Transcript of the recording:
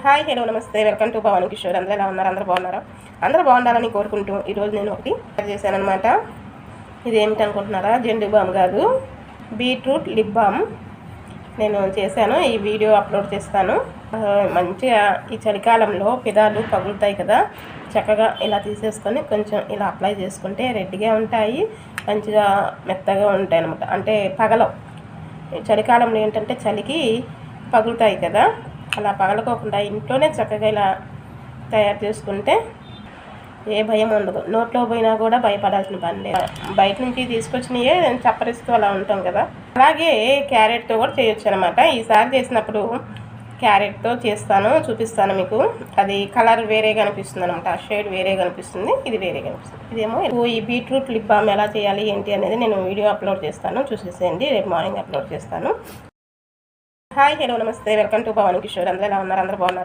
Hi hello నమస్తే welcome to Pawan Kishore. అందరూ ఎలా ఉన్నారు? అందరూ బాగున్నారా? అందరూ బాగుండాలని కోరుకుంటూ ఈరోజు నేను ఒకటి చేశాను అనమాట. ఇది ఏమిటనుకుంటున్నారా? జెండు బామ్ కాదు, బీట్రూట్ లిప్ బామ్ నేను చేశాను. ఈ వీడియో అప్లోడ్ చేస్తాను. మంచిగా ఈ చలికాలంలో పెదాలు పగులుతాయి కదా, చక్కగా ఇలా తీసేసుకొని కొంచెం ఇలా అప్లై చేసుకుంటే రెడ్గా ఉంటాయి, మంచిగా మెత్తగా ఉంటాయి అనమాట. అంటే పగలవు. చలికాలంలో ఏంటంటే చలికి పగులుతాయి కదా, అలా పగలకోకుండా ఇంట్లోనే చక్కగా ఇలా తయారు చేసుకుంటే ఏ భయం ఉండదు. నోట్లో పోయినా కూడా భయపడాల్సిన పని లేదు. బయట నుంచి తీసుకొచ్చినయే చప్పరిస్తూ అలా ఉంటాం కదా. అలాగే క్యారెట్తో కూడా చేయొచ్చు అనమాట. ఈసారి చేసినప్పుడు క్యారెట్తో చేస్తాను, చూపిస్తాను మీకు. అది కలర్ వేరే కనిపిస్తుంది అనమాట, ఆ షేడ్ వేరే కనిపిస్తుంది, ఇది వేరే కనిపిస్తుంది. ఇదేమో ఈ బీట్రూట్ లిప్ బామ్ ఎలా చేయాలి ఏంటి అనేది నేను వీడియో అప్లోడ్ చేస్తాను, చూసేసేయండి. రేపు మార్నింగ్ అప్లోడ్ చేస్తాను. హాయ్ హలో నమస్తే వెల్కమ్ టు పవన్ కిషోర్. అందరూ ఎలా ఉన్నారు? అందరూ బాగున్నారు?